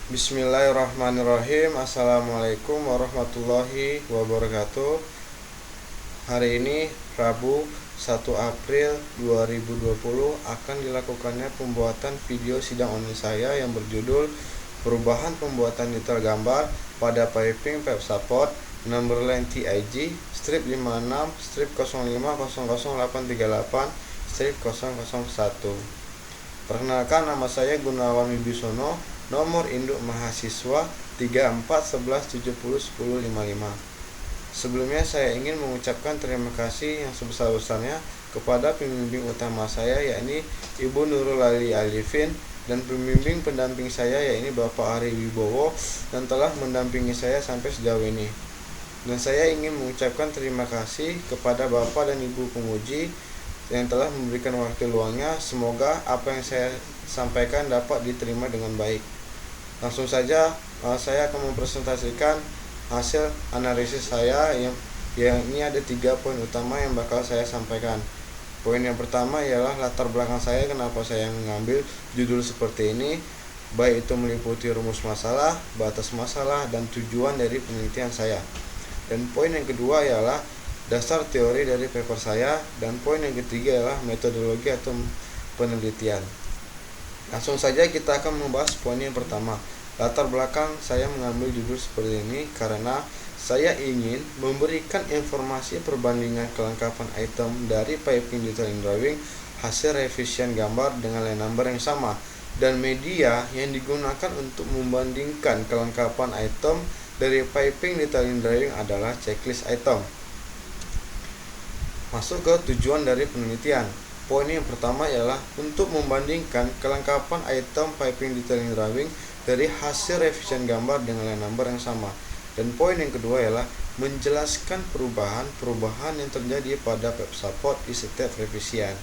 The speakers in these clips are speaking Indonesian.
Bismillahirrahmanirrahim. Assalamualaikum warahmatullahi wabarakatuh. Hari ini Rabu 1 April 2020 akan dilakukannya pembuatan video sidang online saya yang berjudul Perubahan Pembuatan Detail Gambar pada Piping Pipe Support Number Line TIG strip 56 strip 0500838 strip 001. Perkenalkan, nama saya Gunawan Wibisono, nomor induk mahasiswa 3411701055. Sebelumnya saya ingin mengucapkan terima kasih yang sebesar-besarnya kepada pembimbing utama saya, yakni Ibu Nurul Ali Alifin, dan pembimbing pendamping saya, yakni Bapak Ari Wibowo, yang telah mendampingi saya sampai sejauh ini. Dan saya ingin mengucapkan terima kasih kepada Bapak dan Ibu penguji yang telah memberikan waktu luangnya. Semoga apa yang saya sampaikan dapat diterima dengan baik. Langsung saja saya akan mempresentasikan hasil analisis saya yang ini ada 3 poin utama yang bakal saya sampaikan. Poin yang pertama ialah latar belakang saya, kenapa saya mengambil judul seperti ini, baik itu meliputi rumus masalah, batas masalah, dan tujuan dari penelitian saya. Dan poin yang kedua ialah dasar teori dari paper saya, dan poin yang ketiga adalah metodologi atau penelitian. Langsung saja kita akan membahas poin yang pertama. Latar belakang saya mengambil judul seperti ini karena saya ingin memberikan informasi perbandingan kelengkapan item dari piping detailing drawing hasil revisian gambar dengan line number yang sama, dan media yang digunakan untuk membandingkan kelengkapan item dari piping detailing drawing adalah checklist item. Masuk ke tujuan dari penelitian. Poin yang pertama ialah untuk membandingkan kelengkapan item piping detailing drawing dari hasil revision gambar dengan line number yang sama. Dan poin yang kedua ialah menjelaskan perubahan yang terjadi pada pipe support di setiap revisian.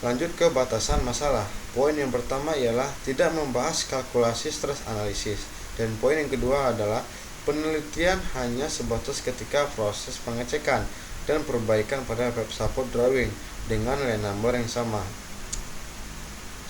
Lanjut ke batasan masalah. Poin yang pertama ialah tidak membahas kalkulasi stress analysis. Dan poin yang kedua adalah penelitian hanya sebatas ketika proses pengecekan dan perbaikan pada pipe support drawing dengan line number yang sama.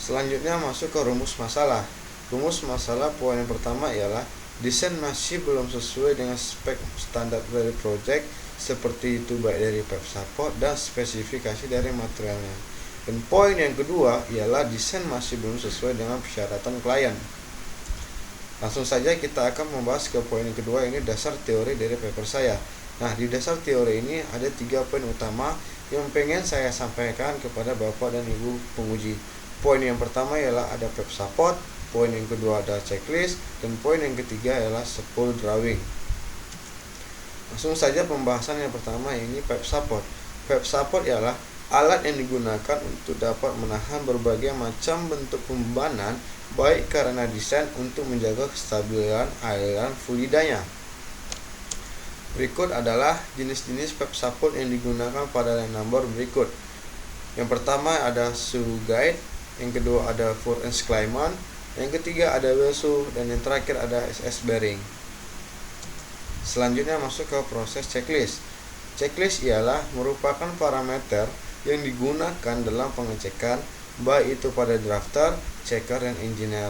Selanjutnya masuk ke rumus masalah. Rumus masalah poin yang pertama ialah desain masih belum sesuai dengan spek standar dari project, seperti itu baik dari pipe support dan spesifikasi dari materialnya. Dan poin yang kedua ialah desain masih belum sesuai dengan persyaratan klien. Langsung saja kita akan membahas ke poin yang kedua, ini dasar teori dari paper saya. Nah, di dasar teori ini ada 3 poin utama yang pengen saya sampaikan kepada Bapak dan Ibu penguji. Poin yang pertama ialah ada pipe support, poin yang kedua ada checklist, dan poin yang ketiga ialah spool drawing. Langsung saja pembahasan yang pertama, ini pipe support. Pipe support ialah alat yang digunakan untuk dapat menahan berbagai macam bentuk pembebanan, baik karena desain untuk menjaga kestabilan aliran fluidanya. Berikut adalah jenis-jenis pipe support yang digunakan pada line number berikut. Yang pertama ada shoe guide, yang kedua ada foot and climbman, yang ketiga ada wheel shoe, dan yang terakhir ada SS bearing. Selanjutnya masuk ke proses checklist. Checklist ialah merupakan parameter yang digunakan dalam pengecekan, baik itu pada drafter, checker, dan engineer.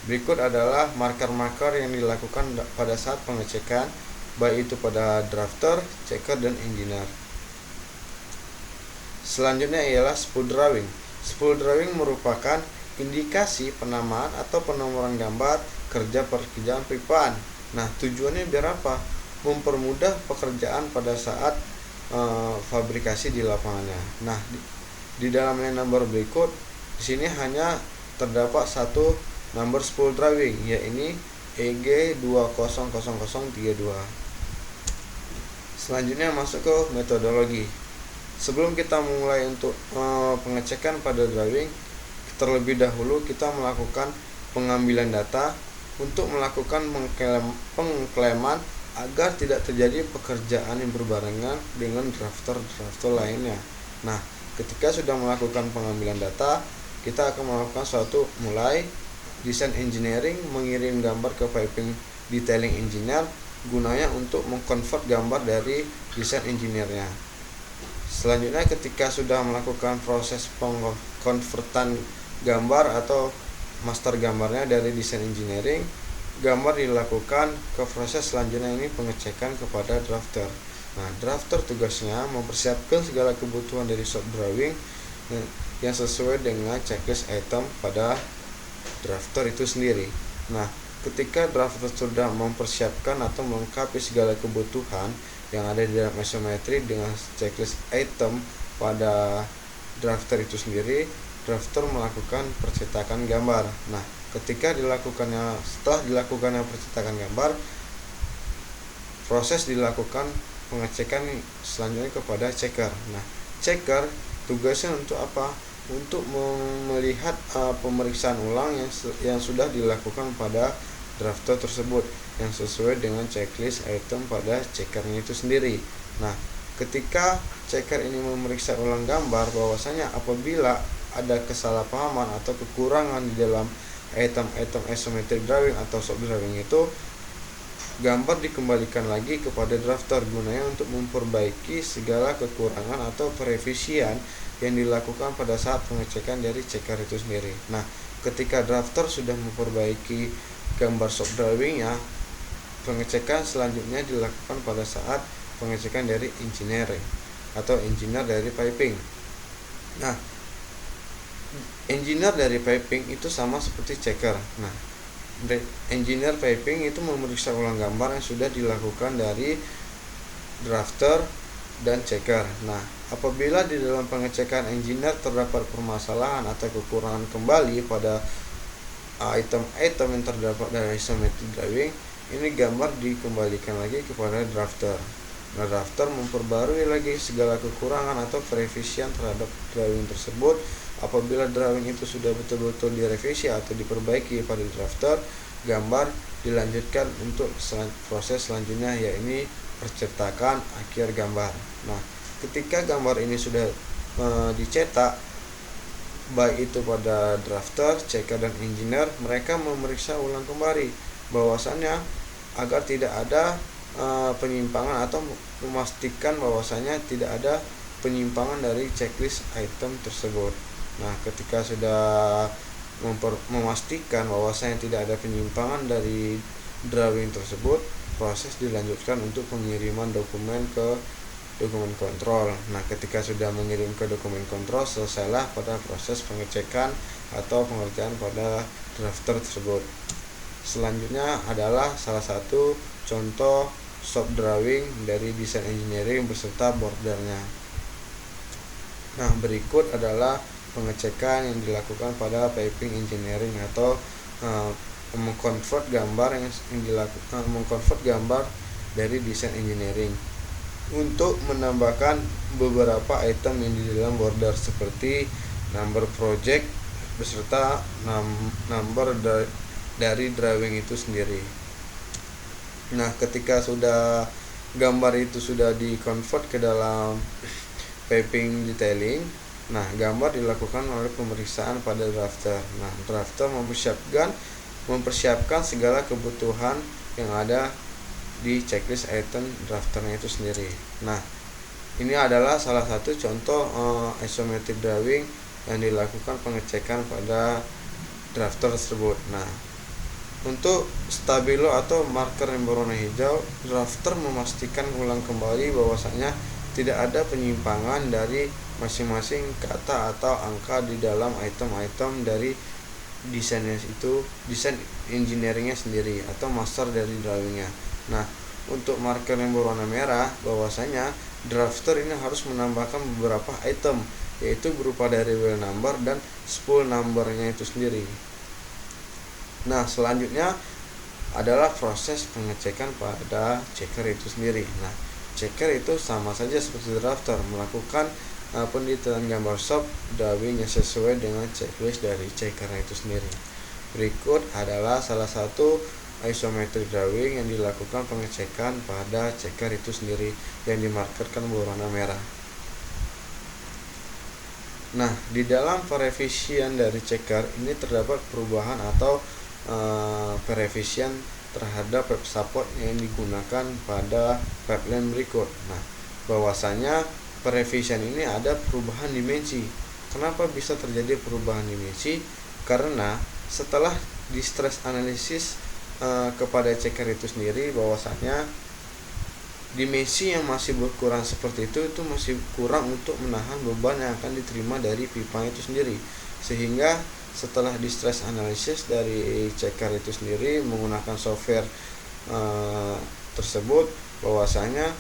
Berikut adalah marker-marker yang dilakukan pada saat pengecekan, baik itu pada drafter, checker, dan engineer. Selanjutnya ialah spool drawing. Spool drawing merupakan indikasi penamaan atau penomoran gambar kerja pekerjaan pipaan. Nah, tujuannya biar apa? Mempermudah pekerjaan pada saat fabrikasi di lapangannya. Nah, di dalam line number berikut, di sini hanya terdapat satu number spool drawing, yaitu EG200032. Selanjutnya masuk ke metodologi. Sebelum kita memulai untuk pengecekan pada drawing, terlebih dahulu kita melakukan pengambilan data untuk melakukan pengklaman agar tidak terjadi pekerjaan yang berbarengan dengan drafter lainnya. Nah, ketika sudah melakukan pengambilan data, kita akan melakukan suatu mulai desain engineering, mengirim gambar ke piping detailing engineer gunanya untuk mengkonvert gambar dari desain engineer-nya. Selanjutnya, ketika sudah melakukan proses pengkonvertan gambar atau master gambarnya dari desain engineering, gambar dilakukan ke proses selanjutnya ini pengecekan kepada drafter. Nah, drafter tugasnya mempersiapkan segala kebutuhan dari shop drawing yang sesuai dengan checklist item pada drafter itu sendiri. Nah, ketika drafter sudah mempersiapkan atau melengkapi segala kebutuhan yang ada di dalam isometri dengan checklist item pada drafter itu sendiri, drafter melakukan percetakan gambar. Nah, setelah dilakukannya percetakan gambar, proses dilakukan pengecekan selanjutnya kepada checker. Nah, checker tugasnya untuk apa? Untuk melihat pemeriksaan ulang yang sudah dilakukan pada drafter tersebut yang sesuai dengan checklist item pada checkernya itu sendiri. Nah, ketika checker ini memeriksa ulang gambar, bahwasanya apabila ada kesalahpahaman atau kekurangan di dalam item-item isometric drawing atau shop drawing itu, gambar dikembalikan lagi kepada drafter gunanya untuk memperbaiki segala kekurangan atau perevisian yang dilakukan pada saat pengecekan dari checker itu sendiri. Nah, ketika drafter sudah memperbaiki gambar shop drawingnya, pengecekan selanjutnya dilakukan pada saat pengecekan dari engineering atau engineer dari piping. Nah, engineer dari piping itu sama seperti checker. Nah, engineer piping itu memeriksa ulang gambar yang sudah dilakukan dari drafter dan checker. Nah, apabila di dalam pengecekan engineer terdapat permasalahan atau kekurangan kembali pada item-item yang terdapat dari isometric drawing, ini gambar dikembalikan lagi kepada drafter. Nah, drafter memperbarui lagi segala kekurangan atau perevisian terhadap drawing tersebut. Apabila drawing itu sudah betul-betul direvisi atau diperbaiki pada drafter, gambar dilanjutkan untuk proses selanjutnya, yaitu percetakan akhir gambar. Nah, ketika gambar ini sudah dicetak, baik itu pada drafter, checker, dan engineer, mereka memeriksa ulang kembali bahwasannya agar tidak ada penyimpangan atau memastikan bahwasanya tidak ada penyimpangan dari checklist item tersebut. Nah, ketika sudah memastikan bahwasanya tidak ada penyimpangan dari drawing tersebut, proses dilanjutkan untuk pengiriman dokumen ke dokumen kontrol. Nah, ketika sudah mengirim ke dokumen kontrol, selesailah pada proses pengecekan atau pengerjaan pada drafter tersebut. Selanjutnya adalah salah satu contoh shop drawing dari desain engineering beserta bordernya. Nah, berikut adalah pengecekan yang dilakukan pada piping engineering atau mengkonvert gambar mengkonvert gambar dari desain engineering untuk menambahkan beberapa item yang di dalam border seperti number project beserta number dari drawing itu sendiri. Nah, ketika sudah gambar itu sudah dikonvert ke dalam piping detailing, nah, gambar dilakukan oleh pemeriksaan pada drafter. Nah, drafter mempersiapkan segala kebutuhan yang ada di checklist item drafternya itu sendiri. Nah, ini adalah salah satu contoh isometric drawing yang dilakukan pengecekan pada drafter tersebut. Nah, untuk stabilo atau marker yang berwarna hijau, drafter memastikan ulang kembali bahwasanya tidak ada penyimpangan dari masing-masing kata atau angka di dalam item-item dari desain engineeringnya sendiri atau master dari drawingnya. Nah, untuk marker yang berwarna merah, bahwasanya drafter ini harus menambahkan beberapa item, yaitu berupa dari wheel number dan spool numbernya itu sendiri. Nah, selanjutnya adalah proses pengecekan pada checker itu sendiri. Nah, checker itu sama saja seperti drafter, melakukan pendetailan gambar shop drawing yang sesuai dengan checklist dari checker itu sendiri. Berikut adalah salah satu isometric drawing yang dilakukan pengecekan pada checker itu sendiri yang dimarkerkan berwarna merah. Nah, di dalam perevisian dari checker ini terdapat perubahan atau perevisian terhadap web support yang digunakan pada pipeline berikut. Nah, bahwasanya perevisian ini ada perubahan dimensi. Kenapa bisa terjadi perubahan dimensi? Karena setelah di stress analisis kepada checker itu sendiri, bahwasanya dimensi yang masih berkurang seperti itu masih kurang untuk menahan beban yang akan diterima dari pipa itu sendiri, sehingga setelah di stress analysis dari checker itu sendiri menggunakan software tersebut, bahwasanya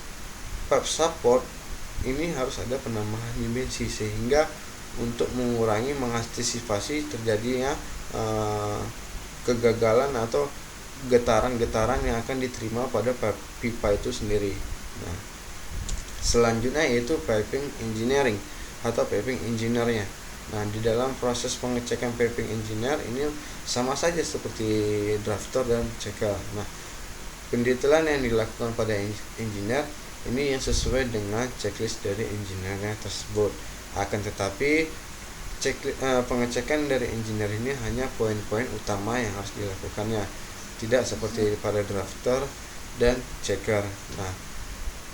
pipe support ini harus ada penambahan dimensi, sehingga untuk mengurangi mengantisipasi terjadinya kegagalan atau getaran-getaran yang akan diterima pada pipa itu sendiri. Nah, selanjutnya yaitu piping engineering atau piping engineer-nya. Nah, di dalam proses pengecekan piping engineer ini sama saja seperti drafter dan checker. Nah, pendetailan yang dilakukan pada engineer ini yang sesuai dengan checklist dari engineer-nya tersebut. Akan tetapi pengecekan dari engineer ini hanya poin-poin utama yang harus dilakukannya, tidak seperti pada drafter dan checker. Nah,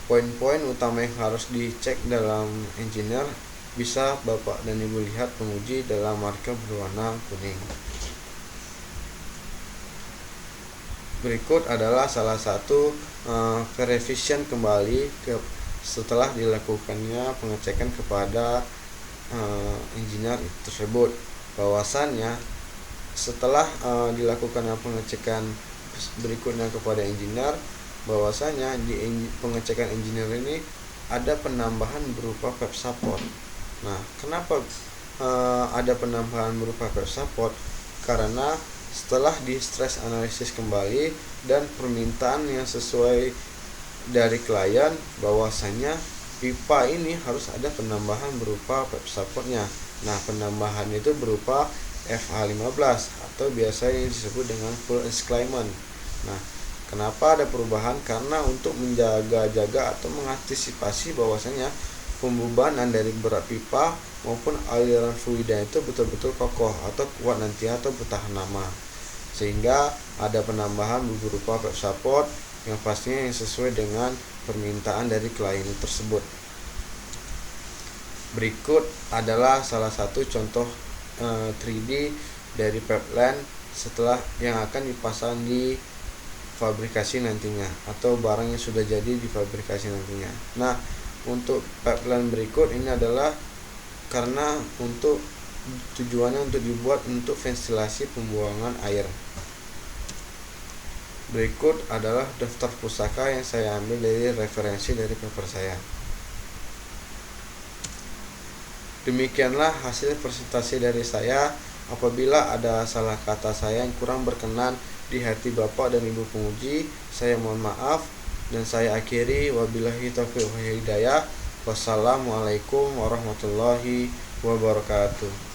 poin-poin utama yang harus dicek dalam engineer bisa Bapak dan Ibu lihat penguji dalam marker berwarna kuning. Berikut adalah salah satu revision kembali setelah dilakukannya pengecekan kepada engineer tersebut, bahwasannya setelah dilakukan pengecekan berikutnya kepada engineer, bahwasanya di pengecekan engineer ini ada penambahan berupa pipe support. Nah, kenapa ada penambahan berupa pipe support? Karena setelah di stress analysis kembali dan permintaan yang sesuai dari klien, bahwasanya pipa ini harus ada penambahan berupa pipe supportnya. Nah, penambahan itu berupa FH15 atau biasanya disebut dengan full enclosement. Nah, kenapa ada perubahan? Karena untuk menjaga-jaga atau mengantisipasi bahwasanya pembebanan dari berat pipa maupun aliran fluida itu betul-betul kokoh atau kuat nanti atau bertahan lama, sehingga ada penambahan berupa pipe support yang pastinya yang sesuai dengan permintaan dari klien tersebut. Berikut adalah salah satu contoh 3D dari pipeline setelah yang akan dipasang di fabrikasi nantinya atau barang yang sudah jadi di fabrikasi nantinya. Nah, untuk pipeline berikut ini adalah karena untuk tujuannya untuk dibuat untuk ventilasi pembuangan air. Berikut adalah daftar pusaka yang saya ambil dari referensi dari paper saya. Demikianlah hasil presentasi dari saya. Apabila ada salah kata saya yang kurang berkenan di hati Bapak dan Ibu penguji, saya mohon maaf dan saya akhiri. Wabillahi taufiq wal hidayah. Wassalamualaikum warahmatullahi wabarakatuh.